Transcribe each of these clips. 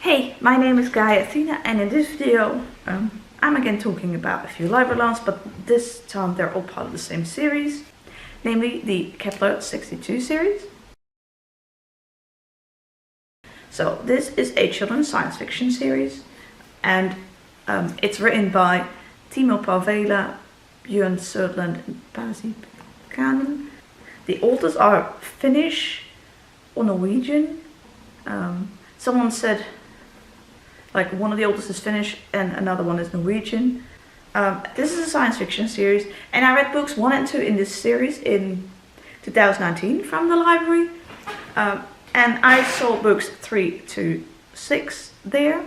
Hey, my name is Athena, and in this video I'm again talking about a few library loans, but this time they're all part of the same series, namely the Kepler62 series. So this is a children's science fiction series, and it's written by Timo Parvela, Bjørn, Sortland, and Pasi. Pitkänen. The authors are Finnish or Norwegian. Someone said like one of the authors is Finnish and another one is Norwegian. This is a science fiction series, and I read books 1 and 2 in this series in 2019 from the library. And I saw books 3 to 6 there.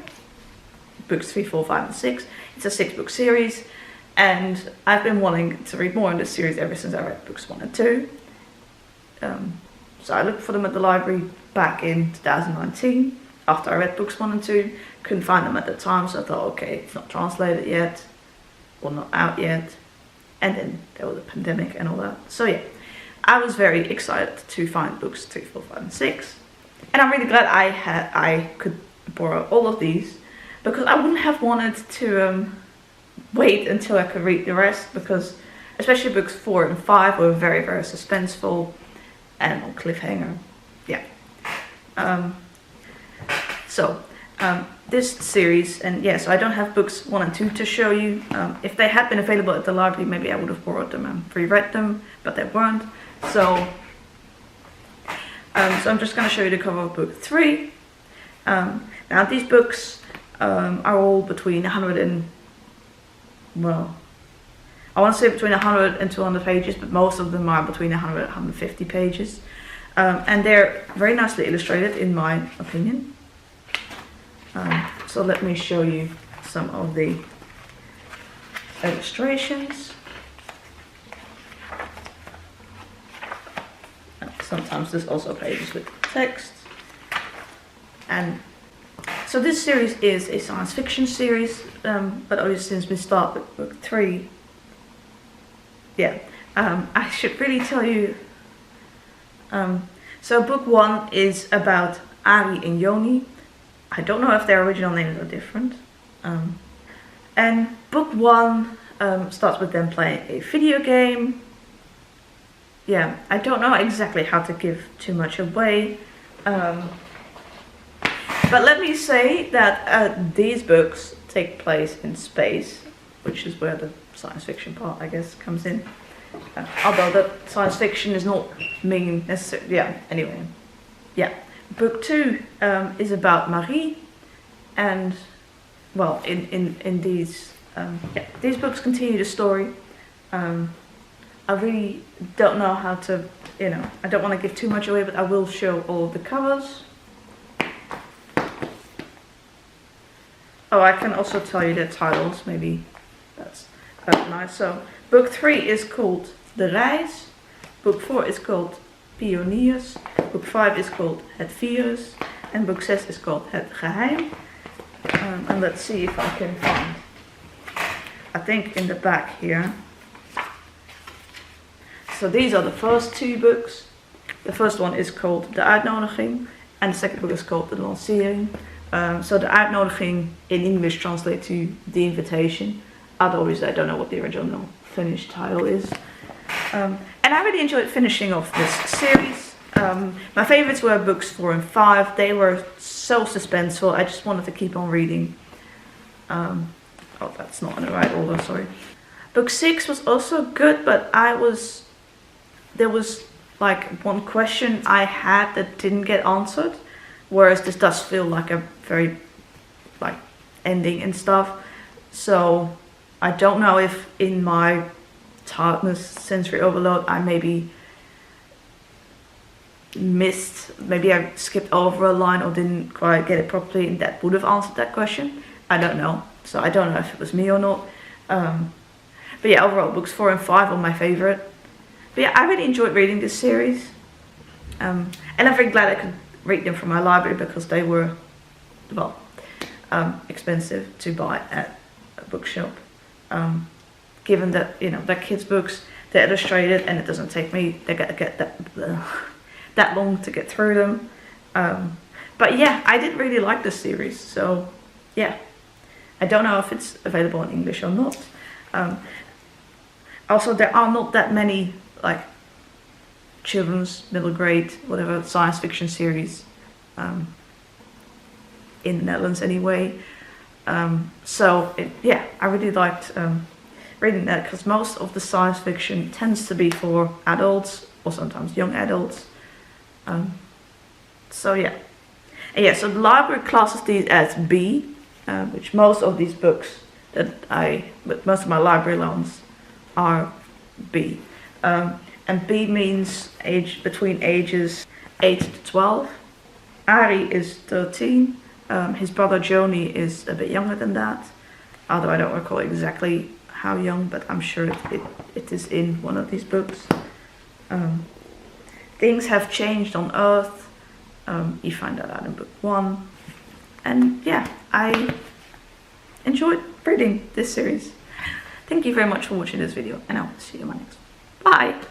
Books 3, 4, 5 and 6. It's a 6-book series, and I've been wanting to read more in this series ever since I read books 1 and 2. So I looked for them at the library back in 2019 after I read books 1 and 2. Couldn't find them at the time, so I thought, okay, it's not translated yet or not out yet, and then there was a pandemic and all that. So yeah, I was very excited to find books 3, 4, 5 and 6, and I'm really glad I could borrow all of these, because I wouldn't have wanted to wait until I could read the rest, because especially books 4 and 5 were very, very suspenseful and on cliffhanger. Yeah. This series, and yeah, so I don't have books 1 and 2 to show you. If they had been available at the library, maybe I would have borrowed them and reread them, but they weren't. So I'm just going to show you the cover of book 3. Now these books are all between 100 and, well, I want to say between 100 and 200 pages, but most of them are between 100 and 150 pages. And they're very nicely illustrated, in my opinion. So let me show you some of the illustrations. Sometimes there's also pages with text. And so this series is a science fiction series, but obviously since we start with book 3, yeah, I should really tell you. So book 1 is about Ari and Joni. I don't know if their original names are different. And book 1 starts with them playing a video game. Yeah, I don't know exactly how to give too much away. But let me say that these books take place in space, which is where the science fiction part, I guess, comes in. Although the science fiction is not mean necessarily. Yeah, anyway. Yeah. Book 2 is about Marie, and well, in these these books continue the story. I really don't know how to, I don't want to give too much away, but I will show all of the covers. Oh, I can also tell you the titles, maybe that's nice. So book 3 is called De Reis, book 4 is called Pioniers, book 5 is called Het Virus, and book 6 is called Het Geheim. And let's see if I can find, I think in the back here. So these are the first 2 books. The first one is called De Uitnodiging, and the second book is called De Lancering. So De Uitnodiging in English translates to The Invitation. Otherwise, I don't know what the original Finnish title is. And I really enjoyed finishing off this series. My favorites were books 4 and 5. They were so suspenseful. I just wanted to keep on reading. Oh, that's not in the right order, sorry. Book 6 was also good, but there was like one question I had that didn't get answered. Whereas this does feel like a very, like, ending and stuff. So I don't know if in my tiredness, sensory overload, I maybe I skipped over a line or didn't quite get it properly, and that would have answered that question. I don't know. So I don't know if it was me or not. But yeah, overall, books 4 and 5 are my favorite. But yeah, I really enjoyed reading this series. And I'm very glad I could read them from my library, because they were, well, expensive to buy at a bookshop. Given that, they're kids' books, they're illustrated, and it doesn't take me that long to get through them. But yeah, I did really like this series, so yeah. I don't know if it's available in English or not. Also, there are not that many like children's, middle grade, whatever, science fiction series in the Netherlands anyway. So yeah, I really liked reading that, because most of the science fiction tends to be for adults or sometimes young adults. So yeah. And yeah, so the library classes these as B, which most of these books with most of my library loans are B. And B means age between ages 8 to 12. Ari is 13. His brother Joni is a bit younger than that, although I don't recall exactly how young, but I'm sure it is in one of these books. Things have changed on Earth. You find that out in book 1. And yeah, I enjoyed reading this series. Thank you very much for watching this video, and I'll see you in my next one. Bye!